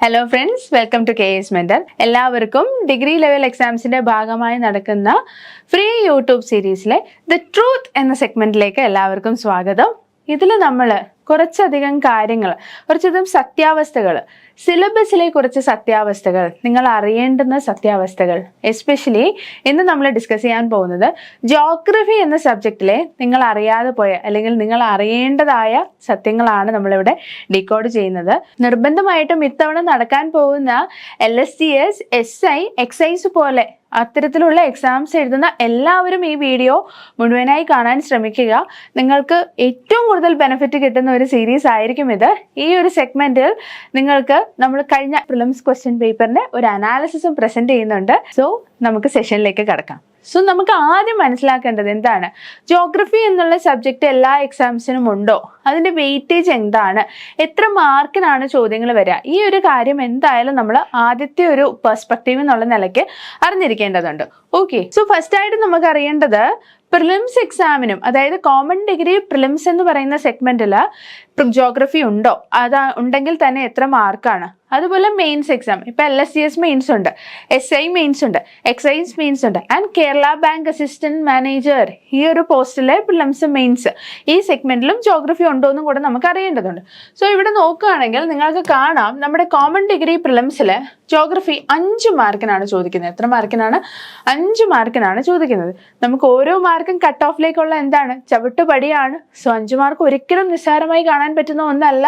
Hello friends, welcome to KS mentor. എല്ലാവർക്കും degree level എക്സാംസിന്റെ ഭാഗമായി നടക്കുന്ന ഫ്രീ യൂട്യൂബ് സീരീസിലെ ദ ട്രൂത്ത് എന്ന സെഗ്മെന്റിലേക്ക് എല്ലാവർക്കും സ്വാഗതം. ഇതിൽ നമ്മൾ കുറച്ചധികം കാര്യങ്ങൾ, കുറച്ചധികം സത്യാവസ്ഥകൾ, സിലബസിലെ കുറച്ച് സത്യാവസ്ഥകൾ, നിങ്ങൾ അറിയേണ്ടുന്ന സത്യാവസ്ഥകൾ, എസ്പെഷ്യലി ഇന്ന് നമ്മൾ ഡിസ്കസ് ചെയ്യാൻ പോകുന്നത് ജോഗ്രഫി എന്ന സബ്ജക്റ്റിലെ നിങ്ങൾ അറിയാതെ പോയ അല്ലെങ്കിൽ നിങ്ങൾ അറിയേണ്ടതായ സത്യങ്ങളാണ് നമ്മളിവിടെ ഡീകോഡ് ചെയ്യുന്നത്. നിർബന്ധമായിട്ടും ഇത്തവണ നടക്കാൻ പോകുന്ന LSTS, SI, എക്സൈസ് പോലെ അത്തരത്തിലുള്ള എക്സാംസ് എഴുതുന്ന എല്ലാവരും ഈ വീഡിയോ മുഴുവനായി കാണാൻ ശ്രമിക്കുക. നിങ്ങൾക്ക് ഏറ്റവും കൂടുതൽ ബെനിഫിറ്റ് കിട്ടുന്ന ഒരു സീരീസ് ആയിരിക്കും ഇത്. ഈ ഒരു സെഗ്മെന്റിൽ നിങ്ങൾക്ക് നമ്മൾ കഴിഞ്ഞ പ്രിലിംസ് ക്വസ്റ്റ്യൻ പേപ്പറിന്റെ ഒരു അനാലിസിസും പ്രസന്റ് ചെയ്യുന്നുണ്ട്. സോ നമുക്ക് സെഷനിലേക്ക് കടക്കാം. സോ നമുക്ക് ആദ്യം മനസ്സിലാക്കേണ്ടത് എന്താണ്, ജോഗ്രഫി എന്നുള്ള സബ്ജക്റ്റ് എല്ലാ എക്സാംസിനും ഉണ്ടോ, അതിന്റെ വെയിറ്റേജ് എന്താണ്, എത്ര മാർക്കിനാണ് ചോദ്യങ്ങൾ വരിക, ഈ ഒരു കാര്യം എന്തായാലും നമ്മൾ ആദ്യത്തെ ഒരു പെർസ്പെക്റ്റീവ് എന്നുള്ള നിലയ്ക്ക് അറിഞ്ഞിരിക്കേണ്ടതുണ്ട്. ഓക്കെ, സോ ഫസ്റ്റ് ആയിട്ട് നമുക്ക് അറിയേണ്ടത് പ്രിലിംസ് എക്സാമിനും, അതായത് കോമൺ ഡിഗ്രി പ്രിലിംസ് എന്ന് പറയുന്ന സെഗ്മെന്റിൽ ജോഗ്രഫി ഉണ്ടോ, ഉണ്ടെങ്കിൽ തന്നെ എത്ര മാർക്കാണ്. അതുപോലെ മെയിൻസ് എക്സാം, ഇപ്പൊ LSTS മെയിൻസ് ഉണ്ട്, SI മെയിൻസ് ഉണ്ട്, എക്സൈസ് മെയിൻസ് ഉണ്ട്, and Kerala bank assistant manager, ഈ ഒരു പോസ്റ്റിലെ പ്രിലിംസ് മെയിൻസ്, ഈ സെഗ്മെന്റിലും ജോഗ്രഫി ഉണ്ടോ എന്നും കൂടെ നമുക്ക് അറിയേണ്ടതുണ്ട്. സോ ഇവിടെ നോക്കുകയാണെങ്കിൽ നിങ്ങൾക്ക് കാണാം, നമ്മുടെ കോമൺ ഡിഗ്രി പ്രിലിംസിൽ ജോഗ്രഫി 5 മാർക്കിനാണ് ചോദിക്കുന്നത്. എത്ര മാർക്കിനാണ്? 5 മാർക്കിനാണ് ചോദിക്കുന്നത്. നമുക്ക് ഓരോ മാർക്കും കട്ട് ഓഫിലേക്കുള്ള എന്താണ്, ചവിട്ടുപടിയാണ്. സോ 5 മാർക്ക് ഒരിക്കലും നിസ്സാരമായി കാണാൻ പറ്റുന്ന ഒന്നല്ല.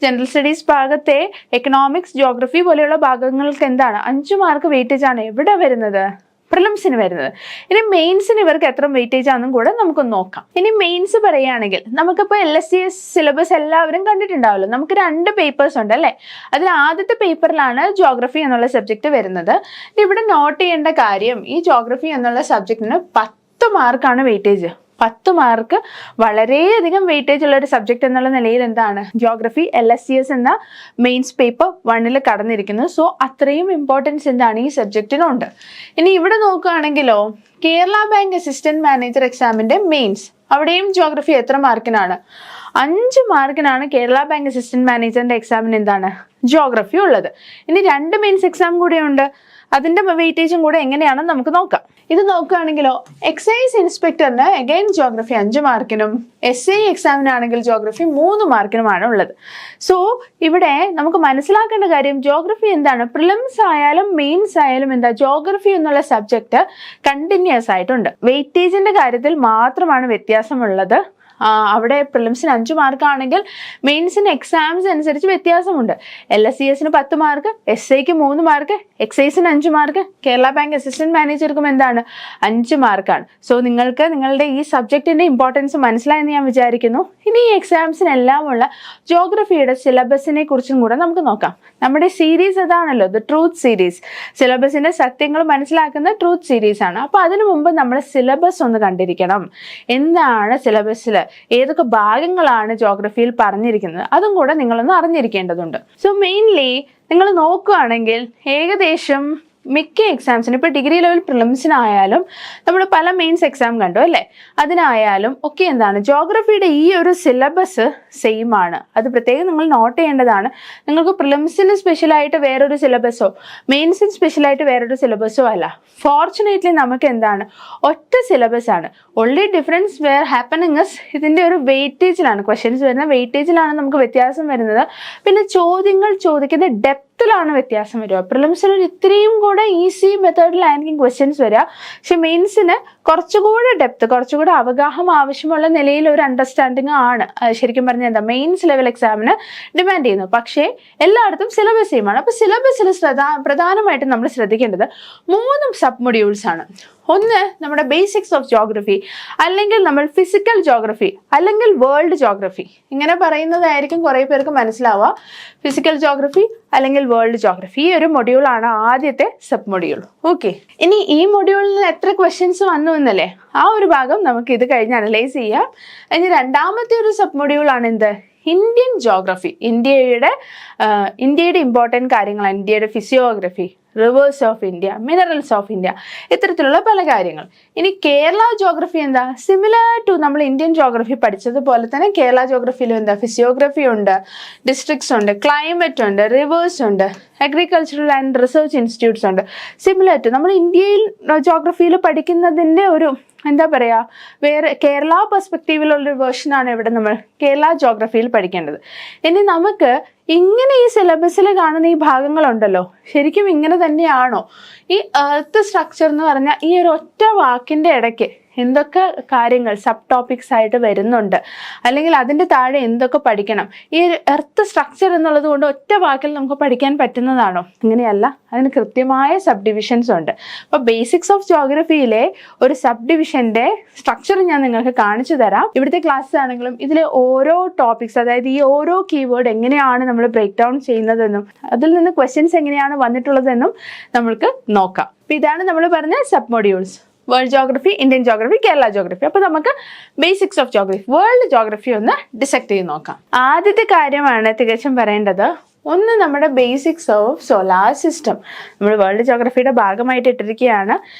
ജനറൽ സ്റ്റഡീസ് ഭാഗത്തെ എക്കണോമിക്സ്, ജോഗ്രഫി പോലെയുള്ള ഭാഗങ്ങൾക്ക് എന്താണ് 5 മാർക്ക് വെയിറ്റേജ് ആണ് എവിടെ വരുന്നത്, പ്രിലിംസിന് വരുന്നത്. ഇനി മെയിൻസിന് ഇവർക്ക് എത്ര വെയിറ്റേജ് ആണെന്നും കൂടെ നമുക്കൊന്ന് നോക്കാം. ഇനി മെയിൻസ് പറയുകയാണെങ്കിൽ നമുക്കിപ്പോൾ LSTS സിലബസ് എല്ലാവരും കണ്ടിട്ടുണ്ടാവല്ലോ. നമുക്ക് 2 പേപ്പേഴ്സ് ഉണ്ട് അല്ലേ. അതിൽ ആദ്യത്തെ പേപ്പറിലാണ് ജോഗ്രഫി എന്നുള്ള സബ്ജക്റ്റ് വരുന്നത്. ഇവിടെ നോട്ട് ചെയ്യേണ്ട കാര്യം, ഈ ജോഗ്രഫി എന്നുള്ള സബ്ജക്റ്റിന് 10 മാർക്കാണ് വെയിറ്റേജ്. 10 മാർക്ക് വളരെയധികം വെയിറ്റേജ് ഉള്ള ഒരു സബ്ജക്റ്റ് എന്നുള്ള നിലയിൽ എന്താണ് ജോഗ്രഫി LSTS എന്ന മെയിൻസ് പേപ്പർ 1 കടന്നിരിക്കുന്നത്. സോ അത്രയും ഇമ്പോർട്ടൻസ് എന്താണ് ഈ സബ്ജക്റ്റിനുണ്ട്. ഇനി ഇവിടെ നോക്കുകയാണെങ്കിലോ, കേരള ബാങ്ക് അസിസ്റ്റന്റ് മാനേജർ എക്സാമിന്റെ മെയിൻസ്, അവിടെയും ജോഗ്രഫി എത്ര മാർക്കിനാണ്? 5 മാർക്കിനാണ് കേരള ബാങ്ക് അസിസ്റ്റന്റ് മാനേജറിന്റെ എക്സാമിന് എന്താണ് ജോഗ്രഫി ഉള്ളത്. ഇനി 2 മെയിൻസ് എക്സാം കൂടെ ഉണ്ട്, അതിന്റെ വെയിറ്റേജും കൂടെ എങ്ങനെയാണെന്ന് നമുക്ക് നോക്കാം. ഇത് നോക്കുകയാണെങ്കിലോ, എക്സൈസ് ഇൻസ്പെക്ടറിന് അഗൈൻ ജോഗ്രഫി 5 മാർക്കിനും SI എക്സാമിനാണെങ്കിൽ ജോഗ്രഫി 3 മാർക്കിനുമാണ് ഉള്ളത്. സോ ഇവിടെ നമുക്ക് മനസ്സിലാക്കേണ്ട കാര്യം, ജോഗ്രഫി എന്താണ്, പ്രിലിംസ് ആയാലും മെയിൻസ് ആയാലും എന്താ, ജോഗ്രഫി എന്നുള്ള സബ്ജക്റ്റ് കണ്ടിന്യൂസ് ആയിട്ടുണ്ട്. വെയിറ്റേജിന്റെ കാര്യത്തിൽ മാത്രമാണ് വ്യത്യാസമുള്ളത്. അവിടെ പ്രിലിംസിന് 5 മാർക്കാണെങ്കിൽ മെയിൻസിന് എക്സാംസ് അനുസരിച്ച് വ്യത്യാസമുണ്ട്. LSTSന് 10 മാർക്ക്, SIക്ക് 3 മാർക്ക്, എക്സൈസിന് 5 മാർക്ക്, കേരള ബാങ്ക് അസിസ്റ്റന്റ് മാനേജർക്കും എന്താണ് 5 മാർക്കാണ്. സോ നിങ്ങൾക്ക് നിങ്ങളുടെ ഈ സബ്ജക്റ്റിന്റെ ഇമ്പോർട്ടൻസ് മനസ്സിലായെന്ന് ഞാൻ വിചാരിക്കുന്നു. ഇനി ഈ എക്സാംസിനെല്ലാം ഉള്ള ജോഗ്രഫിയുടെ സിലബസിനെ കുറിച്ചും കൂടെ നമുക്ക് നോക്കാം. നമ്മുടെ സീരീസ് അതാണല്ലോ, ദ ട്രൂത്ത് സീരീസ്, സിലബസിന്റെ സത്യങ്ങൾ മനസ്സിലാക്കുന്ന ട്രൂത്ത് സീരീസ് ആണ്. അപ്പൊ അതിനു മുമ്പ് നമ്മൾ സിലബസ് ഒന്ന് കണ്ടിരിക്കണം. എന്താണ് സിലബസിൽ, ഏതൊക്കെ ഭാഗങ്ങളാണ് ജോഗ്രഫിയിൽ പറഞ്ഞിരിക്കുന്നത്, അതും കൂടെ നിങ്ങളൊന്ന് അറിഞ്ഞിരിക്കേണ്ടതുണ്ട്. സോ മെയിൻലി നിങ്ങൾ നോക്കുകയാണെങ്കിൽ ഏകദേശം മിക്ക എക്സാംസിന്, ഇപ്പോൾ ഡിഗ്രി ലെവൽ പ്രിലിംസിനായാലും നമ്മൾ പല മെയിൻസ് എക്സാം കണ്ടു അല്ലേ, അതിനായാലും ഒക്കെ എന്താണ് ജോഗ്രഫിയുടെ ഈ ഒരു സിലബസ് സെയിം ആണ്. അത് പ്രത്യേകം നിങ്ങൾ നോട്ട് ചെയ്യേണ്ടതാണ്. നിങ്ങൾക്ക് പ്രിലിംസിന് സ്പെഷ്യലായിട്ട് വേറൊരു സിലബസോ മെയിൻസിന് സ്പെഷ്യലായിട്ട് വേറൊരു സിലബസോ അല്ല. ഫോർച്ചുനേറ്റ്ലി നമുക്ക് എന്താണ് ഒറ്റ സിലബസ് ആണ്. Only difference where happening is ഇതിൻ്റെ ഒരു വെയിറ്റേജിലാണ്, ക്വസ്റ്റ്യൻസ് വരുന്ന വെയിറ്റേജിലാണ് നമുക്ക് വ്യത്യാസം വരുന്നത്. പിന്നെ ചോദ്യങ്ങൾ ചോദിക്കുന്ന ഡെപ്തിലാണ് വ്യത്യാസം വരിക. പ്രിലിംസിന് ഇത്രയും കൂടെ ഈസി മെത്തേഡിലായിരിക്കും ക്വസ്റ്റ്യൻസ് വരിക. പക്ഷെ മെയിൻസിന് കുറച്ചുകൂടെ ഡെപ്ത്, കുറച്ചുകൂടെ അവഗാഹം ആവശ്യമുള്ള നിലയിൽ ഒരു അണ്ടർസ്റ്റാൻഡിങ് ആണ് ശരിക്കും പറഞ്ഞാൽ എന്താ മെയിൻസ് ലെവൽ എക്സാമിന് ഡിമാൻഡ് ചെയ്യുന്നത്. പക്ഷേ എല്ലായിടത്തും സിലബസ് സെയിമാണ്. അപ്പോൾ സിലബസിൽ പ്രധാനമായിട്ടും നമ്മൾ ശ്രദ്ധിക്കേണ്ടത് 3 സബ് മൊഡ്യൂൾസ് ആണ്. ഒന്ന് നമ്മുടെ ബേസിക്സ് ഓഫ് ജോഗ്രഫി, അല്ലെങ്കിൽ നമ്മൾ ഫിസിക്കൽ ജോഗ്രഫി, അല്ലെങ്കിൽ വേൾഡ് ജോഗ്രഫി, ഇങ്ങനെ പറയുന്നതായിരിക്കും കുറേ പേർക്ക് മനസ്സിലാവുക. ഫിസിക്കൽ ജോഗ്രഫി അല്ലെങ്കിൽ വേൾഡ് ജോഗ്രഫി, ഈ ഒരു മൊഡ്യൂളാണ് ആദ്യത്തെ സബ് മൊഡ്യൂൾ. ഓക്കെ, ഇനി ഈ മൊഡ്യൂളിൽ എത്ര ക്വസ്റ്റ്യൻസ് വന്നു എന്നല്ലേ, ആ ഒരു ഭാഗം നമുക്ക് ഇത് കഴിഞ്ഞ് അനലൈസ് ചെയ്യാം. ഇനി രണ്ടാമത്തെ ഒരു സബ് മൊഡ്യൂളാണ് എന്ത്, ഇന്ത്യൻ ജോഗ്രഫി, ഇന്ത്യയുടെ ഇമ്പോർട്ടൻറ്റ് കാര്യങ്ങളാണ്, ഇന്ത്യയുടെ physiography, reverse of India, minerals of India, ഇത്തരത്തിലുള്ള പല കാര്യങ്ങൾ. ഇനി കേരള ജോഗ്രഫി എന്താ? സിമിലർ ടു നമ്മൾ ഇന്ത്യൻ ജോഗ്രഫി പഠിച്ചതുപോലെ തന്നെ കേരള ജോഗ്രഫിയിലും എന്താ? ഫിസിയോഗ്രഫി ഉണ്ട്, ഡിസ്ട്രിക്ട്സ് ഉണ്ട്, ക്ലൈമറ്റ് ഉണ്ട്, റിവേഴ്സ് ഉണ്ട്, അഗ്രികൾച്ചറൽ ആൻഡ് റിസർച്ച് ഇൻസ്റ്റിറ്റ്യൂട്ട്സ് ഉണ്ട്. സിമിലർ ടു നമ്മൾ ഇന്ത്യയിൽ ജോഗ്രഫിയിൽ പഠിക്കുന്നതിൻ്റെ ഒരു എന്താ പറയുക, വേറെ കേരള പെർസ്പെക്റ്റീവിലുള്ളൊരു വേർഷനാണ് ഇവിടെ നമ്മൾ കേരള ജോഗ്രഫിയിൽ പഠിക്കേണ്ടത്. ഇനി നമുക്ക് ഇങ്ങനെ ഈ സിലബസിൽ കാണുന്ന ഈ ഭാഗങ്ങളുണ്ടല്ലോ, ശരിക്കും ഇങ്ങനെ തന്നെയാണോ? ഈ എർത്ത് സ്ട്രക്ചർ എന്ന് പറഞ്ഞാൽ ഈ ഒരു ഒറ്റ വാക്കിൻ്റെ ഇടയ്ക്ക് എന്തൊക്കെ കാര്യങ്ങൾ സബ് ടോപ്പിക്സ് ആയിട്ട് വരുന്നുണ്ട്, അല്ലെങ്കിൽ അതിൻ്റെ താഴെ എന്തൊക്കെ പഠിക്കണം? ഈ എർത്ത് സ്ട്രക്ചർ എന്നുള്ളത് കൊണ്ട് ഒറ്റ വാക്കിൽ നമുക്ക് പഠിക്കാൻ പറ്റുന്നതാണോ? ഇങ്ങനെയല്ല, അതിന് കൃത്യമായ സബ് ഡിവിഷൻസ് ഉണ്ട്. അപ്പോൾ ബേസിക്സ് ഓഫ് ജോഗ്രഫിയിലെ ഒരു സബ് ഡിവിഷൻ്റെ സ്ട്രക്ചർ ഞാൻ നിങ്ങൾക്ക് കാണിച്ചു തരാം. ഇവിടുത്തെ ക്ലാസ് ആണെങ്കിലും ഇതിലെ ഓരോ ടോപ്പിക്സ്, അതായത് ഈ ഓരോ കീവേഡ് എങ്ങനെയാണ് നമ്മൾ ബ്രേക്ക് ഡൗൺ ചെയ്യുന്നതെന്നും അതിൽ നിന്ന് ക്വസ്റ്റ്യൻസ് എങ്ങനെയാണ് വന്നിട്ടുള്ളതെന്നും നമ്മൾക്ക് നോക്കാം. അപ്പോൾ ഇതാണ് നമ്മൾ പറഞ്ഞ sub modules: world geography, Indian geography, Kerala geography. അപ്പോൾ നമുക്ക് basics of geography, world geography ഒന്ന് ഡിസെക്ട് ചെയ്ത് നോക്കാം. ആദ്യത്തെ കാര്യമാണ് തികച്ചും പറയേണ്ടത്, ഒന്ന് നമ്മുടെ ബേസിക്സ് ഓഫ് സോലാർ സിസ്റ്റം. നമ്മൾ വേൾഡ് ജോഗ്രഫിയുടെ ഭാഗമായിട്ട് ഇട്ടിരിക്കുകയാണ്.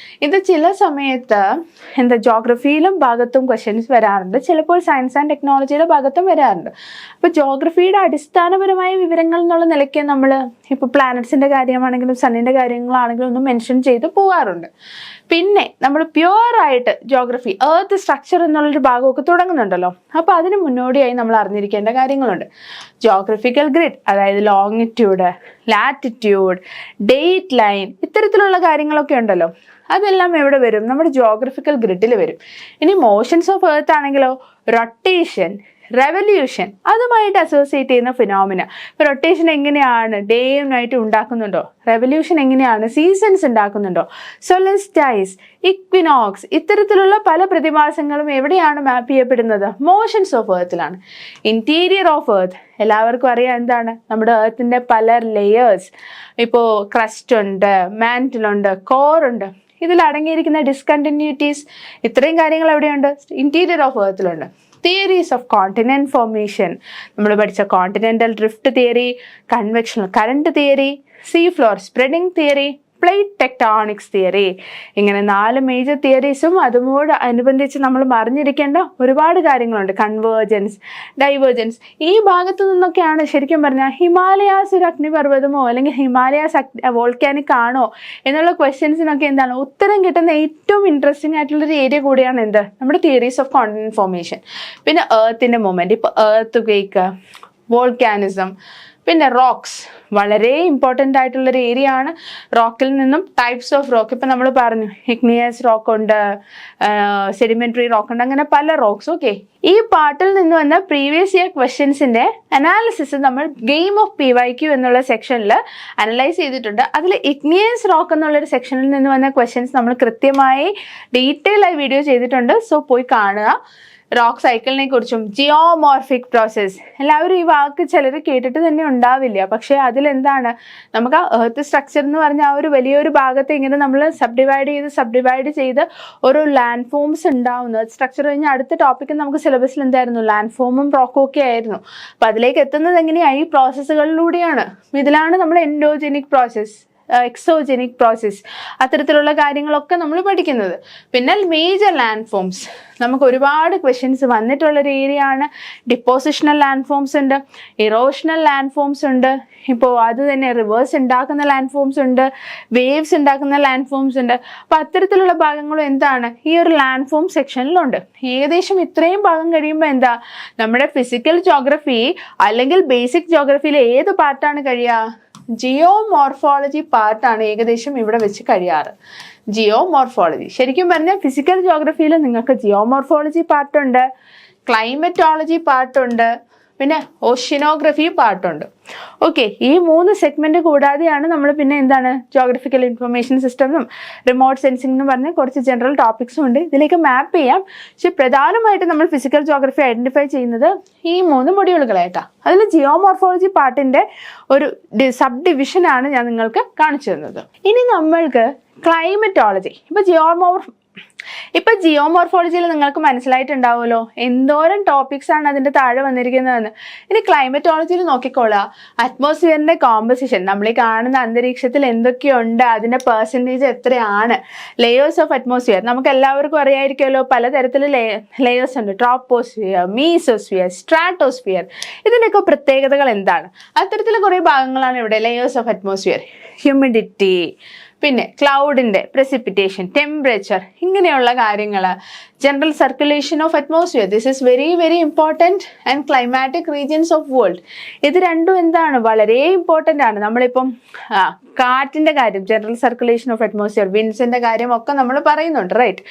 ഇത് ചില സമയത്ത് ജോഗ്രഫിയിലും ഭാഗത്തും ക്വസ്റ്റ്യൻസ് വരാറുണ്ട്, ചിലപ്പോൾ സയൻസ് ആൻഡ് ടെക്നോളജിയുടെ ഭാഗത്തും വരാറുണ്ട്. അപ്പോൾ ജോഗ്രഫിയുടെ അടിസ്ഥാനപരമായ വിവരങ്ങൾ എന്നുള്ള നിലയ്ക്ക് നമ്മൾ ഇപ്പോൾ പ്ലാനറ്റ്സിൻ്റെ കാര്യമാണെങ്കിലും സണ്ണിൻ്റെ കാര്യങ്ങളാണെങ്കിലും ഒന്ന് മെൻഷൻ ചെയ്ത് പോകാറുണ്ട്. പിന്നെ നമ്മൾ പ്യുവറായിട്ട് ജോഗ്രഫി, എർത്ത് സ്ട്രക്ചർ എന്നുള്ളൊരു ഭാഗമൊക്കെ തുടങ്ങുന്നുണ്ടല്ലോ. അപ്പോൾ അതിന് മുന്നോടിയായി നമ്മൾ അറിഞ്ഞിരിക്കേണ്ട കാര്യങ്ങളുണ്ട്. ജോഗ്രഫിക്കൽ ഗ്രിഡ്, അതായത് ലോങ്ങിറ്റ്യൂഡ്, ലാറ്റിറ്റ്യൂഡ്, ഡേറ്റ് ലൈൻ, ഇത്തരത്തിലുള്ള കാര്യങ്ങളൊക്കെ ഉണ്ടല്ലോ. അതെല്ലാം എവിടെ വരും? നമ്മുടെ ജോഗ്രഫിക്കൽ ഗ്രിഡിൽ വരും. ഇനി മോഷൻസ് ഓഫ് എർത്ത് ആണെങ്കിലോ, റൊട്ടേഷൻ, റെവല്യൂഷൻ, അതുമായിട്ട് അസോസിയേറ്റ് ചെയ്യുന്ന ഫിനോമിന. ഇപ്പോൾ റൊട്ടേഷൻ എങ്ങനെയാണ് ഡേയും നൈറ്റും ഉണ്ടാക്കുന്നുണ്ടോ? റെവല്യൂഷൻ എങ്ങനെയാണ് സീസൺസ് ഉണ്ടാക്കുന്നുണ്ടോ? സൊളസ്റ്റിസ്, ഇക്വിനോക്സ്, ഇത്തരത്തിലുള്ള പല പ്രതിഭാസങ്ങളും എവിടെയാണ് മാപ്പ് ചെയ്യപ്പെടുന്നത്? മോഷൻസ് ഓഫ് എർത്തിലാണ്. ഇന്റീരിയർ ഓഫ് എർത്ത് എല്ലാവർക്കും അറിയാം എന്താണ്? നമ്മുടെ എർത്തിൻ്റെ പല ലെയേഴ്സ്, ഇപ്പോൾ ക്രസ്റ്റ് ഉണ്ട്, മാന്റിലുണ്ട്, കോറുണ്ട്, ഇതിൽ അടങ്ങിയിരിക്കുന്ന ഡിസ്കണ്ടിന്യൂറ്റീസ്, ഇത്രയും കാര്യങ്ങൾ എവിടെയുണ്ട്? ഇന്റീരിയർ ഓഫ് എർത്തിലുണ്ട്. തിയറീസ് ഓഫ് കോണ്ടിനെന്റ് ഫോർമേഷൻ, നമ്മൾ പഠിച്ച continental drift theory, convectional current theory, sea floor spreading theory, plate tectonics theory, ഇങ്ങനെ 4 മേജർ തിയറീസും അതുമോട് അനുബന്ധിച്ച് നമ്മൾ അറിഞ്ഞിരിക്കേണ്ട ഒരുപാട് കാര്യങ്ങളുണ്ട്. കൺവേർജൻസ്, ഡൈവേർജൻസ്, ഈ ഭാഗത്തു നിന്നൊക്കെയാണ് ശരിക്കും പറഞ്ഞാൽ ഹിമാലയാസ് ഒരു അഗ്നിപർവ്വതമോ അല്ലെങ്കിൽ ഹിമാലയാസ് വോൾക്കാനിക് ആണോ എന്നുള്ള ക്വസ്റ്റ്യൻസിനൊക്കെ എന്താണ് ഉത്തരം കിട്ടുന്ന ഏറ്റവും ഇൻട്രസ്റ്റിംഗ് ആയിട്ടുള്ളൊരു ഏരിയ കൂടിയാണ് എന്ത്? നമ്മുടെ തിയറീസ് ഓഫ് കോണ്ടിനെന്റ് ഫോർമേഷൻ. പിന്നെ എർത്തിൻ്റെ മൂവ്മെൻറ്റ്, ഇപ്പോൾ എർത്ത് ക്വേക്ക്, വോൾക്കാനിസം, പിന്നെ റോക്സ്, വളരെ ഇമ്പോർട്ടൻ്റ് ആയിട്ടുള്ളൊരു ഏരിയ ആണ്. റോക്കിൽ നിന്നും ടൈപ്സ് ഓഫ് റോക്ക്, ഇപ്പം നമ്മൾ പറഞ്ഞു ഇഗ്നിയസ് റോക്ക് ഉണ്ട്, സെഡിമെൻ്ററി റോക്ക് ഉണ്ട്, അങ്ങനെ പല റോക്സ്. ഓക്കെ, ഈ പാർട്ടിൽ നിന്ന് വന്ന പ്രീവിയസ് ഇയർ ക്വസ്റ്റ്യൻസിൻ്റെ അനാലിസിസ് നമ്മൾ ഗെയിം ഓഫ് PYQ എന്നുള്ള സെക്ഷനിൽ അനലൈസ് ചെയ്തിട്ടുണ്ട്. അതിൽ ഇഗ്നിയസ് റോക്ക് എന്നുള്ളൊരു സെക്ഷനിൽ നിന്ന് വന്ന ക്വസ്റ്റ്യൻസ് നമ്മൾ കൃത്യമായി ഡീറ്റെയിൽ ആയി വീഡിയോ ചെയ്തിട്ടുണ്ട്. സോ പോയി കാണുക. റോക്ക് സൈക്കിളിനെ കുറിച്ചും ജിയോമോർഫിക് പ്രോസസ്, എല്ലാവരും ഈ വാക്ക് ചിലർ കേട്ടിട്ട് തന്നെ ഉണ്ടാവില്ല. പക്ഷേ അതിലെന്താണ്, നമുക്ക് ആ എർത്ത് സ്ട്രക്ചർ എന്ന് പറഞ്ഞ ആ ഒരു വലിയൊരു ഭാഗത്തെ ഇങ്ങനെ നമ്മൾ സബ്ഡിവൈഡ് ചെയ്ത് ഓരോ ലാൻഡ് ഫോംസ് ഉണ്ടാവുന്നു. എർത്ത് സ്ട്രക്ചർ കഴിഞ്ഞാൽ അടുത്ത ടോപ്പിക്ക് നമുക്ക് സിലബസിൽ എന്തായിരുന്നു? ലാൻഡ് ഫോമും റോക്കും ഒക്കെ ആയിരുന്നു. അപ്പോൾ അതിലേക്ക് എത്തുന്നത് എങ്ങനെയാണ്? ഈ പ്രോസസ്സുകളിലൂടെയാണ്. ഇതിലാണ് നമ്മൾ എൻഡോജനിക് പ്രോസസ്, എക്സോജനിക് പ്രോസസ്, അത്തരത്തിലുള്ള കാര്യങ്ങളൊക്കെ നമ്മൾ പഠിക്കുന്നത്. പിന്നെ മേജർ ലാൻഡ് ഫോംസ്, നമുക്ക് ഒരുപാട് ക്വസ്റ്റ്യൻസ് വന്നിട്ടുള്ളൊരു ഏരിയ ആണ്. ഡിപ്പോസിഷണൽ ലാൻഡ് ഫോംസ് ഉണ്ട്, ഇറോഷണൽ ലാൻഡ് ഫോംസ് ഉണ്ട്, ഇപ്പോൾ അത് തന്നെ റിവേഴ്സ് ഉണ്ടാക്കുന്ന ലാൻഡ് ഫോംസ് ഉണ്ട്, വേവ്സ് ഉണ്ടാക്കുന്ന ലാൻഡ് ഫോംസ് ഉണ്ട്. അപ്പോൾ അത്തരത്തിലുള്ള ഭാഗങ്ങളും എന്താണ് ഈ ഒരു ലാൻഡ് ഫോം സെക്ഷനിലുണ്ട്. ഏകദേശം ഇത്രയും ഭാഗം കഴിയുമ്പോൾ എന്താ, നമ്മുടെ ഫിസിക്കൽ ജോഗ്രഫി അല്ലെങ്കിൽ ബേസിക് ജോഗ്രഫിയിലെ ഏത് പാർട്ടാണ് കഴിയുക? ജിയോമോർഫോളജി പാർട്ടാണ് ഏകദേശം ഇവിടെ വെച്ച് കഴിയാറ്. ജിയോമോർഫോളജി ശരിക്കും പറഞ്ഞാൽ ഫിസിക്കൽ ജോഗ്രഫിയിൽ നിങ്ങൾക്ക് ജിയോമോർഫോളജി പാർട്ടുണ്ട്, ക്ലൈമറ്റോളജി പാർട്ടുണ്ട്, പിന്നെ ഓഷ്യനോഗ്രഫി പാർട്ടുണ്ട്. ഓക്കെ, ഈ 3 സെഗ്മെന്റ് കൂടാതെയാണ് നമ്മൾ പിന്നെ എന്താണ് geographical information system, remote sensing എന്ന് പറഞ്ഞ കുറച്ച് ജനറൽ ടോപ്പിക്സും ഉണ്ട്. ഇതിലേക്ക് മാപ്പ് ചെയ്യാം. പക്ഷെ പ്രധാനമായിട്ട് നമ്മൾ ഫിസിക്കൽ ജോഗ്രഫി ഐഡന്റിഫൈ ചെയ്യുന്നത് ഈ 3 മൊഡ്യൂളുകളായിട്ടാണ്. അതിൽ ജിയോമോർഫോളജി പാർട്ടിന്റെ ഒരു സബ് ഡിവിഷനാണ് ഞാൻ നിങ്ങൾക്ക് കാണിച്ചു തന്നത്. ഇനി നമ്മൾക്ക് ക്ലൈമറ്റോളജി, ഇപ്പോൾ ഇപ്പൊ ജിയോമോർഫോളജിയിൽ നിങ്ങൾക്ക് മനസ്സിലായിട്ടുണ്ടാവുമല്ലോ എന്തോരം ടോപ്പിക്സ് ആണ് അതിന്റെ താഴെ വന്നിരിക്കുന്നതെന്ന്. ഇനി ക്ലൈമറ്റോളജിയിൽ നോക്കിക്കോളുക. അറ്റ്മോസ്ഫിയറിന്റെ കോമ്പസിഷൻ, നമ്മൾ ഈ കാണുന്ന അന്തരീക്ഷത്തിൽ എന്തൊക്കെയുണ്ട്, അതിന്റെ പെർസെൻറ്റേജ് എത്രയാണ്, ലെയേഴ്സ് ഓഫ് അറ്റ്മോസ്ഫിയർ നമുക്ക് എല്ലാവർക്കും അറിയായിരിക്കുമല്ലോ. പലതരത്തിൽ ലെയേഴ്സ് ഉണ്ട്. Troposphere, mesosphere, stratosphere. ഇതിൻ്റെയൊക്കെ പ്രത്യേകതകൾ എന്താണ്? അത്തരത്തിൽ കുറേ ഭാഗങ്ങളാണ് ഇവിടെ. ലെയേഴ്സ് ഓഫ് അറ്റ്മോസ്ഫിയർ, ഹ്യൂമിഡിറ്റി, പിന്നെ ക്ലൗഡിൻ്റെ പ്രസിപ്പിറ്റേഷൻ, ടെമ്പറേച്ചർ, ഇങ്ങനെയുള്ള കാര്യങ്ങൾ, general circulation of atmosphere. This is very very important. And climatic regions of world. ഇത് രണ്ടും എന്താണ്, വളരെ ഇമ്പോർട്ടൻ്റ് ആണ്. നമ്മളിപ്പം കാറ്റിൻ്റെ കാര്യം, ജനറൽ സർക്കുലേഷൻ ഓഫ് അറ്റ്മോസ്ഫിയർ, വിൻഡ്സിൻ്റെ കാര്യം ഒക്കെ നമ്മൾ പറയുന്നുണ്ട്, റൈറ്റ്?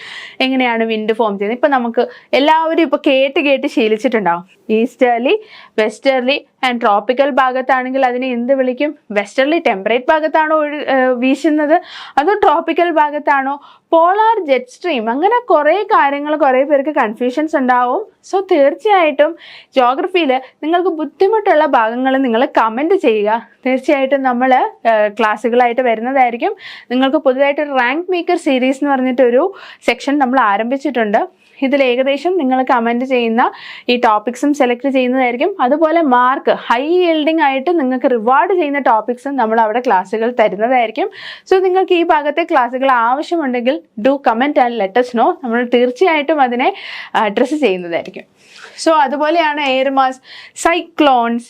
എങ്ങനെയാണ് വിൻഡ് ഫോം ചെയ്യുന്നത്? ഇപ്പം നമുക്ക് എല്ലാവരും ഇപ്പോൾ കേട്ട് ശീലിച്ചിട്ടുണ്ടാവും. ഈസ്റ്റേർലി, വെസ്റ്റേർലി ആൻഡ് ട്രോപ്പിക്കൽ ഭാഗത്താണെങ്കിൽ അതിനെ എന്ത് വിളിക്കും? വെസ്റ്റേർലി ടെമ്പറേറ്റ് ഭാഗത്താണോ വീശുന്നത്, അതോ ട്രോപ്പിക്കൽ ഭാഗത്താണോ? പോളാർ, ജെറ്റ് സ്ട്രീം, അങ്ങനെ കുറേ കാര്യങ്ങൾ, കുറേ പേർക്ക് കൺഫ്യൂഷൻസ് ഉണ്ടാവും. സോ തീർച്ചയായിട്ടും ജോഗ്രഫിയിൽ നിങ്ങൾക്ക് ബുദ്ധിമുട്ടുള്ള ഭാഗങ്ങൾ നിങ്ങൾ കമൻറ്റ് ചെയ്യുക. തീർച്ചയായിട്ടും നമ്മൾ ക്ലാസ്സുകളായിട്ട് വരുന്നതായിരിക്കും. നിങ്ങൾക്ക് പുതുതായിട്ട് റാങ്ക് മേക്കർ സീരീസ് എന്ന് പറഞ്ഞിട്ടൊരു സെക്ഷൻ നമ്മൾ ആരംഭിച്ചിട്ടുണ്ട്. ഇതിൽ ഏകദേശം നിങ്ങൾ കമൻറ്റ് ചെയ്യുന്ന ഈ ടോപ്പിക്സും സെലക്ട് ചെയ്യുന്നതായിരിക്കും. അതുപോലെ മാർക്ക് ഹൈ യീൽഡിംഗ് ആയിട്ട് നിങ്ങൾക്ക് റിവാർഡ് ചെയ്യുന്ന ടോപ്പിക്സും നമ്മൾ അവിടെ ക്ലാസ്സുകൾ തരുന്നതായിരിക്കും. സോ നിങ്ങൾക്ക് ഈ ഭാഗത്തെ ക്ലാസ്സുകൾ ആവശ്യമുണ്ടെങ്കിൽ do comment and let us know. നമ്മൾ തീർച്ചയായിട്ടും അതിനെ അഡ്രസ്സ് ചെയ്യുന്നതായിരിക്കും. സോ അതുപോലെയാണ് air mass, cyclones,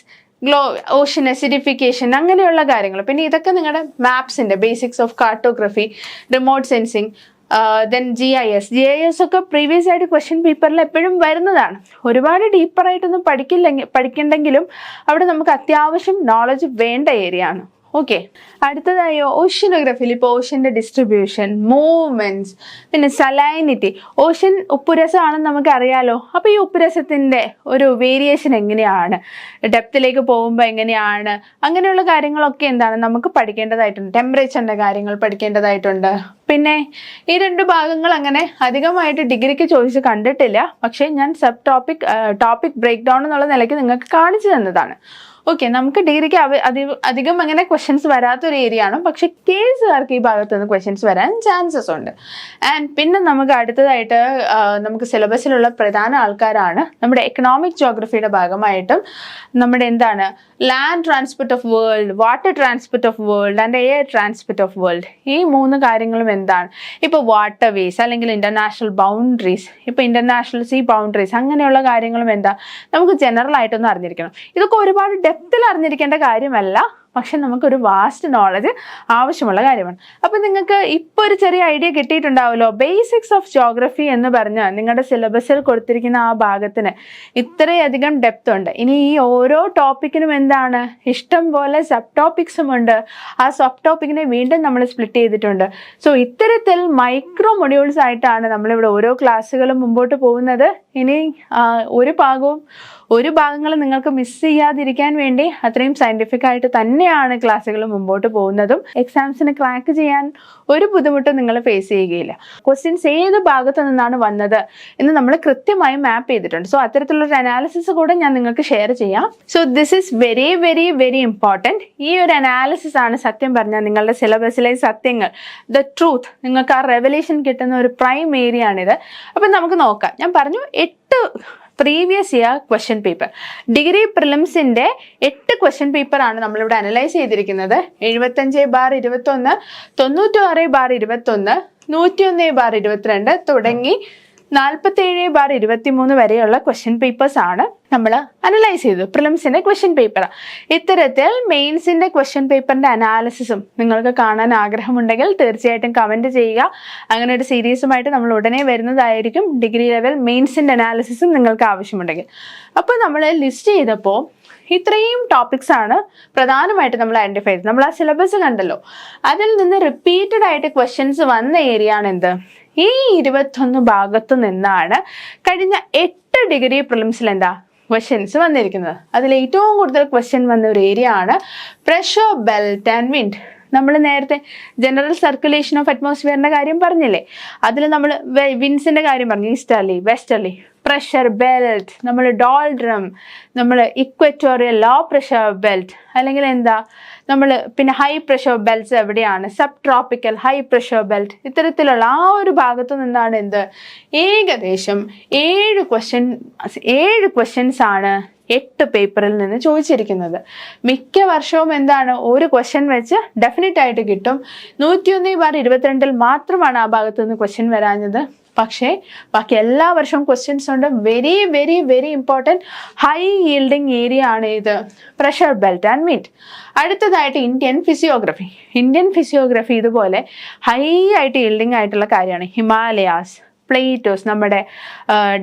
ocean acidification, അങ്ങനെയുള്ള കാര്യങ്ങൾ. പിന്നെ ഇതൊക്കെ നിങ്ങളുടെ മാപ്സിൻ്റെ basics of cartography, remote sensing, then GIS ഒക്കെ പ്രീവിയസ് ആയിട്ട് ക്വസ്റ്റ്യൻ പേപ്പറിൽ എപ്പോഴും വരുന്നതാണ്. ഒരുപാട് ഡീപ്പറായിട്ടൊന്നും പഠിക്കണ്ടെങ്കിലും അവിടെ നമുക്ക് അത്യാവശ്യം നോളജ് വേണ്ട ഏരിയ ആണ്. ഓക്കെ, അടുത്തതായി ഓഷ്യനോഗ്രഫിയിൽ ഇപ്പോൾ ഓഷ്യൻ്റെ ഡിസ്ട്രിബ്യൂഷൻ, മൂവ്മെൻറ്റ്സ്, പിന്നെ സലൈനിറ്റി. ഓഷ്യൻ ഉപ്പുരസമാണെന്ന് നമുക്കറിയാലോ. അപ്പോൾ ഈ ഉപ്പുരസത്തിൻ്റെ ഒരു വേരിയേഷൻ എങ്ങനെയാണ്, ഡെപ്തിലേക്ക് പോകുമ്പോൾ എങ്ങനെയാണ്, അങ്ങനെയുള്ള കാര്യങ്ങളൊക്കെ എന്താണ് നമുക്ക് പഠിക്കേണ്ടതായിട്ടുണ്ട്. ടെമ്പറേച്ചറിൻ്റെ കാര്യങ്ങൾ പഠിക്കേണ്ടതായിട്ടുണ്ട്. പിന്നെ ഈ രണ്ട് ഭാഗങ്ങൾ അങ്ങനെ അധികമായിട്ട് ഡിഗ്രിക്ക് ചോദിച്ച് കണ്ടിട്ടില്ല. പക്ഷേ ഞാൻ ടോപ്പിക് ബ്രേക്ക് ഡൗൺ എന്നുള്ള നിലയ്ക്ക് നിങ്ങൾക്ക് കാണിച്ചു തന്നതാണ്. ഓക്കെ, നമുക്ക് ഡിഗ്രിക്ക് അധികം അങ്ങനെ ക്വസ്റ്റ്യൻസ് വരാത്തൊരു ഏരിയ ആണ്. പക്ഷെ കേസുകാർക്ക് ഈ ഭാഗത്ത് നിന്ന് ക്വസ്റ്റ്യൻസ് വരാൻ ചാൻസസ് ഉണ്ട്. ആൻഡ് പിന്നെ നമുക്ക് അടുത്തതായിട്ട് നമുക്ക് സിലബസിലുള്ള പ്രധാന ആൾക്കാരാണ് നമ്മുടെ എക്കണോമിക് ജോഗ്രഫിയുടെ ഭാഗമായിട്ടും നമ്മുടെ എന്താണ് land transport of world, water transport of world and air transport of world. ഈ മൂന്ന് കാര്യങ്ങളും എന്താണ്? ഇപ്പോൾ വാട്ടർ വേസ് അല്ലെങ്കിൽ ഇൻ്റർനാഷണൽ ബൗണ്ടറീസ്, ഇപ്പോൾ ഇൻ്റർനാഷണൽ സീ ബൗണ്ടറീസ്, അങ്ങനെയുള്ള കാര്യങ്ങളും എന്താ നമുക്ക് ജനറൽ ആയിട്ടൊന്ന് അറിഞ്ഞിരിക്കണം. ഇതൊക്കെ ഒരുപാട് ഡെപ്തിൽ അറിഞ്ഞിരിക്കേണ്ട കാര്യമല്ല, പക്ഷെ നമുക്കൊരു വാസ്റ്റ് നോളജ് ആവശ്യമുള്ള കാര്യമാണ്. അപ്പം നിങ്ങൾക്ക് ഇപ്പോൾ ഒരു ചെറിയ ഐഡിയ കിട്ടിയിട്ടുണ്ടാവുമല്ലോ. ബേസിക്സ് ഓഫ് ജോഗ്രഫി എന്ന് പറഞ്ഞാൽ നിങ്ങളുടെ സിലബസിൽ കൊടുത്തിരിക്കുന്ന ആ ഭാഗത്തിന് ഇത്രയധികം ഡെപ്ത് ഉണ്ട്. ഇനി ഈ ഓരോ ടോപ്പിക്കിനും എന്താണ് ഇഷ്ടം പോലെ സബ് ടോപ്പിക്സും ഉണ്ട്. ആ സബ് ടോപ്പിക്കിനെ വീണ്ടും നമ്മൾ സ്പ്ലിറ്റ് ചെയ്തിട്ടുണ്ട്. സോ ഇത്തരത്തിൽ മൈക്രോ മൊഡ്യൂൾസ് ആയിട്ടാണ് നമ്മളിവിടെ ഓരോ ക്ലാസ്സുകളും മുമ്പോട്ട് പോകുന്നത്. ഇനി ഒരു ഭാഗങ്ങളും നിങ്ങൾക്ക് മിസ് ചെയ്യാതിരിക്കാൻ വേണ്ടി അത്രയും സയൻറ്റിഫിക് ആയിട്ട് തന്നെയാണ് ക്ലാസ്സുകൾ മുമ്പോട്ട് പോകുന്നതും. എക്സാംസിന് ക്രാക്ക് ചെയ്യാൻ ഒരു ബുദ്ധിമുട്ടും നിങ്ങൾ ഫേസ് ചെയ്യുകയില്ല. ക്വസ്റ്റ്യൻസ് ഏത് ഭാഗത്തു നിന്നാണ് വന്നത് എന്ന് നമ്മൾ കൃത്യമായി മാപ്പ് ചെയ്തിട്ടുണ്ട്. സോ അത്തരത്തിലുള്ള അനാലിസിസ് കൂടെ ഞാൻ നിങ്ങൾക്ക് ഷെയർ ചെയ്യാം. So this is very very very important. ഈ ഒരു അനാലിസിസ് ആണ് സത്യം പറഞ്ഞാൽ നിങ്ങളുടെ സിലബസിലെ സത്യങ്ങൾ, ദ ട്രൂത്ത്, നിങ്ങൾക്ക് ആ റെവലേഷൻ കിട്ടുന്ന ഒരു പ്രൈം ഏരിയ ആണിത്. അപ്പം നമുക്ക് നോക്കാം. ഞാൻ പറഞ്ഞു 8 previous year question paper, degree പ്രിലിംസിൻ്റെ 8 ക്വസ്റ്റ്യൻ പേപ്പറാണ് നമ്മളിവിടെ അനലൈസ് ചെയ്തിരിക്കുന്നത്. 75/21, 96/21, 101/22 തുടങ്ങി 47/23 വരെയുള്ള ക്വസ്റ്റ്യൻ പേപ്പേഴ്സ് ആണ് നമ്മൾ അനലൈസ് ചെയ്തു. പ്രിലിംസിൻ്റെ ക്വസ്റ്റ്യൻ പേപ്പർ. ഇത്തരത്തിൽ മെയിൻസിൻ്റെ ക്വസ്റ്റ്യൻ പേപ്പറിൻ്റെ അനാലിസിസും നിങ്ങൾക്ക് കാണാൻ ആഗ്രഹമുണ്ടെങ്കിൽ തീർച്ചയായിട്ടും കമൻറ്റ് ചെയ്യുക. അങ്ങനെ ഒരു സീരീസുമായിട്ട് നമ്മൾ ഉടനെ വരുന്നതായിരിക്കും. ഡിഗ്രി ലെവൽ മെയിൻസിൻ്റെ അനാലിസിസും നിങ്ങൾക്ക് ആവശ്യമുണ്ടെങ്കിൽ. അപ്പോൾ നമ്മൾ ലിസ്റ്റ് ചെയ്തപ്പോൾ ഇത്രയും ടോപ്പിക്സ് ആണ് പ്രധാനമായിട്ട് നമ്മൾ ഐഡൻറ്റിഫൈ ചെയ്തത്. നമ്മൾ ആ സിലബസ് കണ്ടല്ലോ, അതിൽ നിന്ന് റിപ്പീറ്റഡ് ആയിട്ട് ക്വസ്റ്റ്യൻസ് വന്ന ഏരിയ ആണ് എന്ത്? ഈ 21 ഭാഗത്തു നിന്നാണ് കഴിഞ്ഞ 8 ഡിഗ്രി പ്രിലിംസിൽ എന്താ ക്വസ്റ്റ്യൻസ് വന്നിരിക്കുന്നത്. അതിൽ ഏറ്റവും കൂടുതൽ ക്വസ്റ്റ്യൻ വന്ന ഒരു ഏരിയ ആണ് പ്രഷർ ബെൽറ്റ് ആൻഡ് വിൻഡ്. നമ്മൾ നേരത്തെ ജനറൽ സർക്കുലേഷൻ ഓഫ് അറ്റ്മോസ്ഫിയറിൻ്റെ കാര്യം പറഞ്ഞില്ലേ, അതിൽ നമ്മൾ വിൻസിൻ്റെ കാര്യം പറഞ്ഞു, ഈസ്റ്റർലി, വെസ്റ്റർലി. പ്രഷർ ബെൽറ്റ്, നമ്മൾ ഡോൾഡ്രം, നമ്മൾ ഇക്വറ്റോറിയൽ ലോ പ്രഷർ ബെൽറ്റ്, അല്ലെങ്കിൽ എന്താ നമ്മൾ പിന്നെ ഹൈ പ്രഷർ ബെൽറ്റ്സ് എവിടെയാണ്, sub tropical high pressure belt, ഇത്തരത്തിലുള്ള ആ ഒരു ഭാഗത്തു നിന്നാണ് എന്ത് ഏകദേശം 7 ക്വസ്റ്റ്യൻസ് ആണ് 8 പേപ്പറിൽ നിന്ന് ചോദിച്ചിരിക്കുന്നത്. മിക്ക വർഷവും എന്താണ് ഒരു ക്വസ്റ്റ്യൻ വെച്ച് ഡെഫിനറ്റ് ആയിട്ട് കിട്ടും. 101/22 മാത്രമാണ് ആ ഭാഗത്തു നിന്ന് ക്വസ്റ്റ്യൻ വരാഞ്ഞത്. പക്ഷേ ബാക്കി എല്ലാ വർഷവും ക്വസ്റ്റ്യൻസ് ഉണ്ട്. Very very very important high yielding area ആണ് ഇത് പ്രഷർ ബെൽറ്റ് ആൻഡ് വിൻഡ്. അടുത്തതായിട്ട് ഇന്ത്യൻ ഫിസിയോഗ്രഫി ഇതുപോലെ ഹൈ ആയിട്ട് yielding ആയിട്ടുള്ള കാര്യമാണ്. ഹിമാലയാസ്, പ്ലേറ്റോസ്, നമ്മുടെ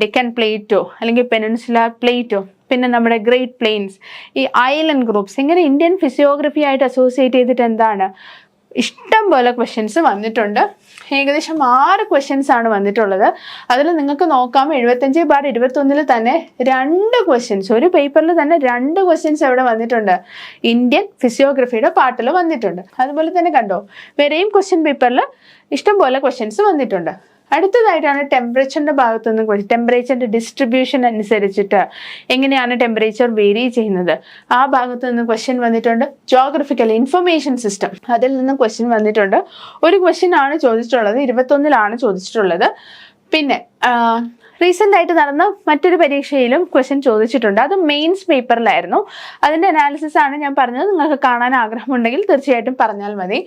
ഡെക്കൻ പ്ലേറ്റോ അല്ലെങ്കിൽ പെനിൻസുലാർ പ്ലേറ്റോ, പിന്നെ നമ്മുടെ ഗ്രേറ്റ് പ്ലെയിൻസ്, ഈ ഐലൻഡ് ഗ്രൂപ്പ്സ്, ഇങ്ങനെ ഇന്ത്യൻ ഫിസിയോഗ്രഫി ആയിട്ട് അസോസിയേറ്റ് ചെയ്തിട്ട് എന്താണ് ഇഷ്ടം പോലെ ക്വസ്റ്റ്യൻസ് വന്നിട്ടുണ്ട്. ഏകദേശം 6 ക്വസ്റ്റ്യൻസ് ആണ് വന്നിട്ടുള്ളത്. അതിൽ നിങ്ങൾക്ക് നോക്കാം 75/21 തന്നെ 2 ക്വസ്റ്റ്യൻസ്, ഒരു പേപ്പറിൽ തന്നെ 2 ക്വസ്റ്റ്യൻസ് എവിടെ വന്നിട്ടുണ്ട്, ഇന്ത്യൻ ഫിസിയോഗ്രഫിയുടെ പാർട്ടിൽ വന്നിട്ടുണ്ട്. അതുപോലെ തന്നെ കണ്ടോ വേറെയും ക്വസ്റ്റ്യൻ പേപ്പറിൽ ഇഷ്ടം പോലെ ക്വസ്റ്റ്യൻസ് വന്നിട്ടുണ്ട്. അടുത്തതായിട്ടാണ് ടെമ്പറേച്ചറിൻ്റെ ഭാഗത്തുനിന്ന് ടെമ്പറേച്ചറിൻ്റെ ഡിസ്ട്രിബ്യൂഷൻ അനുസരിച്ചിട്ട് എങ്ങനെയാണ് ടെമ്പറേച്ചർ വേരി ചെയ്യുന്നത്, ആ ഭാഗത്തു നിന്ന് ക്വസ്റ്റ്യൻ വന്നിട്ടുണ്ട്. ജോഗ്രഫിക്കൽ ഇൻഫർമേഷൻ സിസ്റ്റം, അതിൽ നിന്നും ക്വസ്റ്റ്യൻ വന്നിട്ടുണ്ട്. ഒരു ക്വസ്റ്റ്യൻ ആണ് ചോദിച്ചിട്ടുള്ളത്, 21 ചോദിച്ചിട്ടുള്ളത്. പിന്നെ റീസെൻ്റ് ആയിട്ട് നടന്ന മറ്റൊരു പരീക്ഷയിലും ക്വസ്റ്റ്യൻ ചോദിച്ചിട്ടുണ്ട്. അത് മെയിൻസ് പേപ്പറിലായിരുന്നു. അതിൻ്റെ അനാലിസിസ് ആണ് ഞാൻ പറഞ്ഞത്. നിങ്ങൾക്ക് കാണാൻ ആഗ്രഹമുണ്ടെങ്കിൽ തീർച്ചയായിട്ടും പറഞ്ഞാൽ മതി.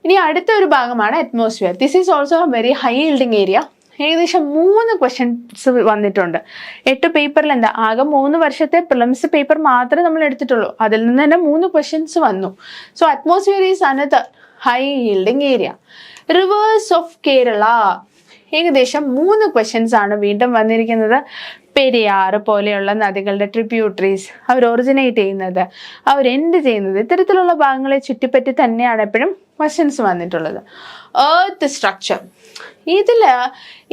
ഇനി അടുത്ത ഒരു ഭാഗമാണ് atmosphere. This is also A very high yielding area. ഏകദേശം 3 ക്വസ്റ്റ്യൻസ് വന്നിട്ടുണ്ട് 8 പേപ്പറിൽ. എന്താ ആകെ 3 വർഷത്തെ പ്രിലിംസ് പേപ്പർ മാത്രമേ നമ്മൾ എടുത്തിട്ടുള്ളൂ. അതിൽ നിന്ന് തന്നെ 3 ക്വസ്റ്റ്യൻസ് വന്നു. So atmosphere is another high yielding area. Reverse of Kerala, ഏകദേശം 3 ക്വസ്റ്റ്യൻസ് ആണ് വീണ്ടും വന്നിരിക്കുന്നത്. പെരിയാർ പോലെയുള്ള നദികളുടെ ട്രിബ്യൂട്ടറീസ്, അവർ ഒറിജിനേറ്റ് ചെയ്യുന്നത്, അവർ എൻഡ് ചെയ്യുന്നത്, ഇത്തരത്തിലുള്ള ഭാഗങ്ങളെ ചുറ്റിപ്പറ്റി തന്നെയാണ് എപ്പോഴും ക്വസ്റ്റ്യൻസ് വന്നിട്ടുള്ളത്. എർത്ത് സ്ട്രക്ചർ,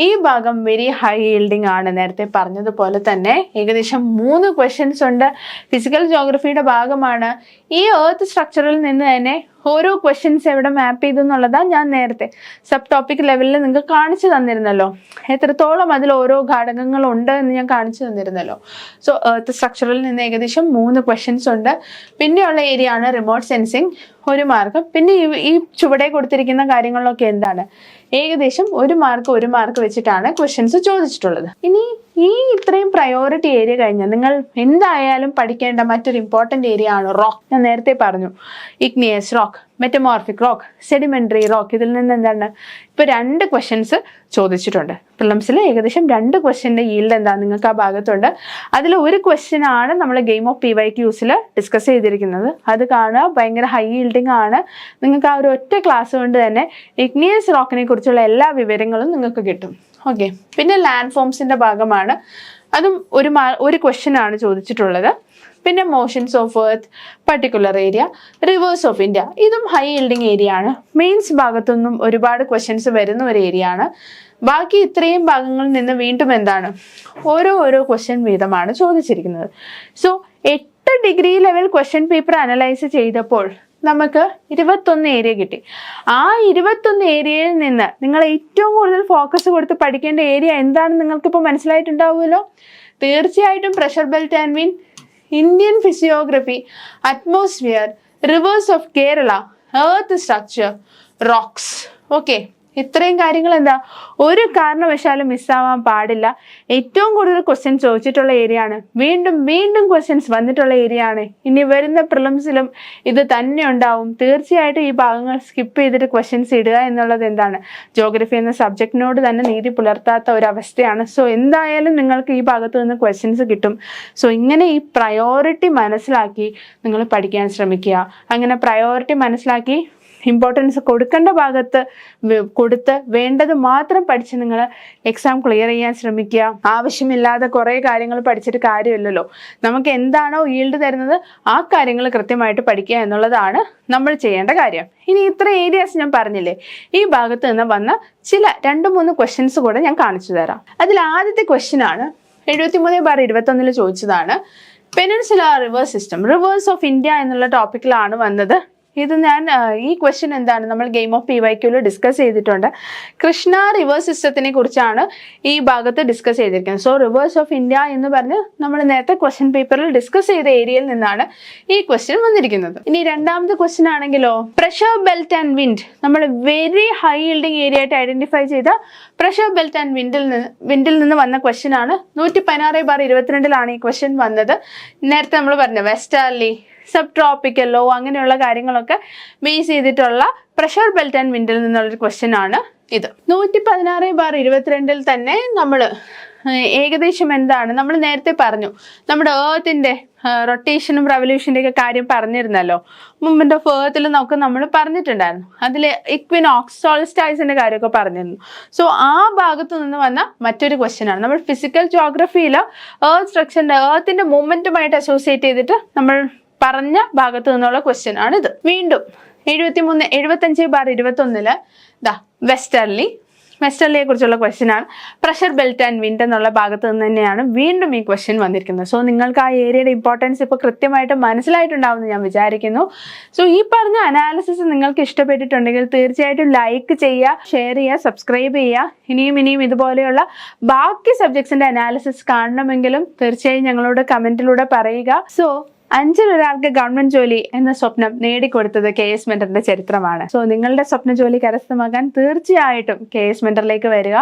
ഈ ഭാഗം വെരി ഹൈ yielding ആണ്. നേരത്തെ പറഞ്ഞതുപോലെ തന്നെ ഏകദേശം 3 ക്വസ്റ്റ്യൻസ് ഉണ്ട്. ഫിസിക്കൽ ജോഗ്രഫിയുടെ ഭാഗമാണ്. ഈ എർത്ത് സ്ട്രക്ചറിൽ നിന്ന് തന്നെ ഓരോ ക്വസ്റ്റ്യൻസ് എവിടെ മാപ്പ് ചെയ്തു എന്നുള്ളതാണ് ഞാൻ നേരത്തെ സബ് ടോപ്പിക് ലെവലിൽ നിങ്ങൾക്ക് കാണിച്ചു തന്നിരുന്നല്ലോ. എത്രത്തോളം അതിൽ ഓരോ ഘടകങ്ങളുണ്ട് എന്ന് ഞാൻ കാണിച്ചു തന്നിരുന്നല്ലോ. സോ എർത്ത് സ്ട്രക്ചറിൽ നിന്ന് ഏകദേശം 3 ക്വസ്റ്റ്യൻസ് ഉണ്ട്. പിന്നെയുള്ള ഏരിയ ആണ് റിമോട്ട് സെൻസിങ്, 1 മാർക്ക്. പിന്നെ ഈ ചുവടെ കൊടുത്തിരിക്കുന്ന കാര്യങ്ങളിലൊക്കെ എന്താണ് ഏകദേശം 1 മാർക്ക് വെച്ചിട്ടാണ് ക്വസ്റ്റ്യൻസ് ചോദിച്ചിട്ടുള്ളത്. ഇനി ഈ ഇത്രയും പ്രയോറിറ്റി ഏരിയ കഴിഞ്ഞാൽ നിങ്ങൾ എന്തായാലും പഠിക്കേണ്ട മറ്റൊരു ഇമ്പോർട്ടൻ്റ് ഏരിയ ആണ് റോക്ക്. ഞാൻ നേരത്തെ പറഞ്ഞു igneous rock, metamorphic rock, sedimentary rock. ഇതിൽ നിന്ന് എന്താണ് ഇപ്പോൾ 2 ക്വസ്റ്റ്യൻസ് ചോദിച്ചിട്ടുണ്ട്. പ്രിലിംസിൽ ഏകദേശം 2 ക്വസ്റ്റ്യൻ്റെ yield എന്താ നിങ്ങൾക്ക് ആ ഭാഗത്തുണ്ട്. അതിൽ ഒരു ക്വസ്റ്റ്യൻ ആണ് നമ്മൾ ഗെയിം ഓഫ് PYQs ഡിസ്കസ് ചെയ്തിരിക്കുന്നത്. അത് കാണുക, ഭയങ്കര ഹൈ yielding ആണ്. നിങ്ങൾക്ക് ആ ഒരു ഒറ്റ ക്ലാസ് കൊണ്ട് തന്നെ ഇഗ്നിയസ് റോക്കിനെ കുറിച്ചുള്ള എല്ലാ വിവരങ്ങളും നിങ്ങൾക്ക് കിട്ടും. ഓക്കെ, പിന്നെ ലാൻഡ് ഫോംസിൻ്റെ ഭാഗമാണ്. അതും ഒരു ക്വസ്റ്റ്യൻ ആണ് ചോദിച്ചിട്ടുള്ളത്. പിന്നെ motions of earth, particular area, reverse of India, ഇതും ഹൈ yielding ഏരിയ ആണ്. മെയിൻസ് ഭാഗത്തുനിന്നും ഒരുപാട് ക്വസ്റ്റ്യൻസ് വരുന്ന ഒരു ഏരിയ ആണ്. ബാക്കി ഇത്രയും ഭാഗങ്ങളിൽ നിന്ന് വീണ്ടും എന്താണ് ഓരോ ക്വസ്റ്റ്യൻ വീതമാണ് ചോദിച്ചിരിക്കുന്നത്. So 8 degree level question paper analyse ചെയ്തപ്പോൾ നമുക്ക് 21 ഏരിയ കിട്ടി. ആ 21 ഏരിയയിൽ നിന്ന് നിങ്ങൾ ഏറ്റവും കൂടുതൽ ഫോക്കസ് കൊടുത്ത് പഠിക്കേണ്ട ഏരിയ എന്താണെന്ന് നിങ്ങൾക്കിപ്പോൾ മനസ്സിലായിട്ടുണ്ടാവുമല്ലോ. തീർച്ചയായിട്ടും pressure belt and wind, Indian physiography, atmosphere, reverse of Kerala, earth structure, rocks. Okay, ഇത്രയും കാര്യങ്ങൾ എന്താ ഒരു കാരണവശാലും മിസ്സാവാൻ പാടില്ല. ഏറ്റവും കൂടുതൽ ക്വസ്റ്റ്യൻ ചോദിച്ചിട്ടുള്ള ഏരിയ ആണ്. വീണ്ടും ക്വസ്റ്റ്യൻസ് വന്നിട്ടുള്ള ഏരിയ ആണ്. ഇനി വരുന്ന പ്രിലിംസിലും ഇത് തന്നെ ഉണ്ടാവും. തീർച്ചയായിട്ടും ഈ ഭാഗങ്ങൾ സ്കിപ്പ് ചെയ്തിട്ട് ക്വസ്റ്റ്യൻസ് ഇടുക എന്നുള്ളത് എന്താണ് ജോഗ്രഫി എന്ന സബ്ജക്റ്റിനോട് തന്നെ നീതി പുലർത്താത്ത ഒരു അവസ്ഥയാണ്. സോ എന്തായാലും നിങ്ങൾക്ക് ഈ ഭാഗത്ത് നിന്ന് ക്വസ്റ്റ്യൻസ് കിട്ടും. സോ ഇങ്ങനെ ഈ പ്രയോറിറ്റി മനസ്സിലാക്കി നിങ്ങൾ പഠിക്കാൻ ശ്രമിക്കുക. അങ്ങനെ പ്രയോറിറ്റി മനസ്സിലാക്കി ഇമ്പോർട്ടൻസ് കൊടുക്കേണ്ട ഭാഗത്ത് കൊടുത്ത് വേണ്ടത് മാത്രം പഠിച്ച് നിങ്ങൾ എക്സാം ക്ലിയർ ചെയ്യാൻ ശ്രമിക്കുക. ആവശ്യമില്ലാതെ കുറേ കാര്യങ്ങൾ പഠിച്ചിട്ട് കാര്യമില്ലല്ലോ. നമുക്ക് എന്താണോ yield തരുന്നത് ആ കാര്യങ്ങൾ കൃത്യമായിട്ട് പഠിക്കുക എന്നുള്ളതാണ് നമ്മൾ ചെയ്യേണ്ട കാര്യം. ഇനി ഇത്ര ഏരിയാസ് ഞാൻ പറഞ്ഞില്ലേ, ഈ ഭാഗത്ത് നിന്ന് വന്ന ചില 2-3 ക്വസ്റ്റ്യൻസ് കൂടെ ഞാൻ കാണിച്ചു തരാം. അതിൽ ആദ്യത്തെ ക്വസ്റ്റ്യൻ ആണ് 73/21 ചോദിച്ചതാണ്. Peninsular reverse system, reverse of India എന്നുള്ള ടോപ്പിക്കിലാണ് വന്നത്. ഇത് ഞാൻ ഈ ക്വസ്റ്റ്യൻ എന്താണ് നമ്മൾ ഗെയിം ഓഫ് PYQൽ ഡിസ്കസ് ചെയ്തിട്ടുണ്ട്. കൃഷ്ണ റിവർ സിസ്റ്റത്തിനെ കുറിച്ചാണ് ഈ ഭാഗത്ത് ഡിസ്കസ് ചെയ്തിരിക്കുന്നത്. സോ റിവേഴ്സ് ഓഫ് ഇന്ത്യ എന്ന് പറഞ്ഞ് നമ്മൾ നേരത്തെ ക്വസ്റ്റ്യൻ പേപ്പറിൽ ഡിസ്കസ് ചെയ്ത ഏരിയയിൽ നിന്നാണ് ഈ ക്വസ്റ്റ്യൻ വന്നിരിക്കുന്നത്. ഇനി രണ്ടാമത്തെ ക്വസ്റ്റ്യൻ ആണെങ്കിലോ, പ്രഷർ ബെൽറ്റ് ആൻഡ് വിൻഡ്, നമ്മൾ വെരി ഹൈ ഈൽഡിംഗ് ഏരിയ ആയിട്ട് ഐഡന്റിഫൈ ചെയ്ത പ്രഷർ ബെൽറ്റ് ആൻഡ് വിൻഡിൽ നിന്ന് വന്ന ക്വസ്റ്റ്യൻ ആണ്. 116/22 ഈ ക്വസ്റ്റ്യൻ വന്നത്. നേരത്തെ നമ്മൾ പറഞ്ഞു വെസ്റ്റർലി, സബ് ട്രോപ്പിക്കലോ അങ്ങനെയുള്ള കാര്യങ്ങളൊക്കെ ബേസ് ചെയ്തിട്ടുള്ള പ്രഷർ ബെൽറ്റ് ആൻഡ് വിൻഡിൽ നിന്നുള്ളൊരു ക്വസ്റ്റ്യൻ ആണ് ഇത്. 116/22 തന്നെ നമ്മൾ ഏകദേശം എന്താണ് നമ്മൾ നേരത്തെ പറഞ്ഞു, നമ്മുടെ ഏർത്തിന്റെ റൊട്ടേഷനും റെവല്യൂഷൻ്റെ ഒക്കെ കാര്യം പറഞ്ഞിരുന്നല്ലോ. മൂവ്മെന്റ് ഓഫ് ഏർത്തിൽ നമുക്ക് നമ്മൾ പറഞ്ഞിട്ടുണ്ടായിരുന്നു. അതിൽ ഇക്വിനോക്സ്, സോൾസ്റ്റൈസിന്റെ കാര്യമൊക്കെ പറഞ്ഞിരുന്നു. സോ ആ ഭാഗത്തു നിന്ന് വന്ന മറ്റൊരു ക്വസ്റ്റ്യൻ ആണ്. നമ്മൾ ഫിസിക്കൽ ജോഗ്രഫിയിൽ ഏർത്ത് സ്ട്രക്ചറിന്റെ ഏർത്തിന്റെ മൂവ്മെന്റുമായിട്ട് അസോസിയേറ്റ് ചെയ്തിട്ട് നമ്മൾ പറഞ്ഞ ഭാഗത്തു നിന്നുള്ള ക്വസ്റ്റ്യൻ ആണ് ഇത്. വീണ്ടും 75/21 വെസ്റ്റർലിയെ കുറിച്ചുള്ള ക്വസ്റ്റ്യൻ ആണ്. പ്രഷർ ബെൽറ്റ് ആൻഡ് വിൻഡ് എന്നുള്ള ഭാഗത്ത് നിന്ന് തന്നെയാണ് വീണ്ടും ഈ ക്വസ്റ്റ്യൻ വന്നിരിക്കുന്നത്. സോ നിങ്ങൾക്ക് ആ ഏരിയയുടെ ഇമ്പോർട്ടൻസ് ഇപ്പോൾ കൃത്യമായിട്ട് മനസ്സിലായിട്ടുണ്ടാവുമെന്ന് ഞാൻ വിചാരിക്കുന്നു. സോ ഈ പറഞ്ഞ അനാലിസിസ് നിങ്ങൾക്ക് ഇഷ്ടപ്പെട്ടിട്ടുണ്ടെങ്കിൽ തീർച്ചയായിട്ടും ലൈക്ക് ചെയ്യുക, ഷെയർ ചെയ്യുക, സബ്സ്ക്രൈബ് ചെയ്യുക. ഇനിയും ഇതുപോലെയുള്ള ബാക്കി സബ്ജക്ട്സിന്റെ അനാലിസിസ് കാണണമെങ്കിലും തീർച്ചയായും ഞങ്ങളോട് കമന്റിലൂടെ പറയുക. സോ 5 ഒരാൾക്ക് ഗവൺമെന്റ് ജോലി എന്ന സ്വപ്നം നേടിക്കൊടുത്തത് KS മെന്ററിന്റെ ചരിത്രമാണ്. സോ നിങ്ങളുടെ സ്വപ്ന ജോലി കരസ്ഥമാക്കാൻ തീർച്ചയായിട്ടും KS മെന്ററിലേക്ക് വരിക,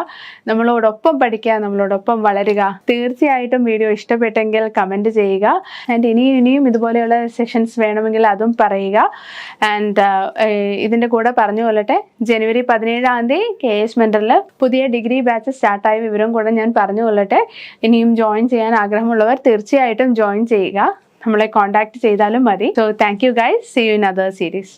നമ്മളോടൊപ്പം പഠിക്കുക, നമ്മളോടൊപ്പം വളരുക. തീർച്ചയായിട്ടും വീഡിയോ ഇഷ്ടപ്പെട്ടെങ്കിൽ കമന്റ് ചെയ്യുക. ആൻഡ് ഇനിയും ഇതുപോലെയുള്ള സെഷൻസ് വേണമെങ്കിൽ അതും പറയുക. ആൻഡ് ഇതിന്റെ കൂടെ പറഞ്ഞു കൊള്ളട്ടെ, ജനുവരി 17 KS മെന്ററിൽ പുതിയ ഡിഗ്രി ബാച്ച് സ്റ്റാർട്ടായ വിവരം കൂടെ ഞാൻ പറഞ്ഞു കൊള്ളട്ടെ. ഇനിയും ജോയിൻ ചെയ്യാൻ ആഗ്രഹമുള്ളവർ തീർച്ചയായിട്ടും ജോയിൻ ചെയ്യുക. നമ്മളെ കോൺടാക്ട് ചെയ്താലും മതി. So thank you guys. See you in other series.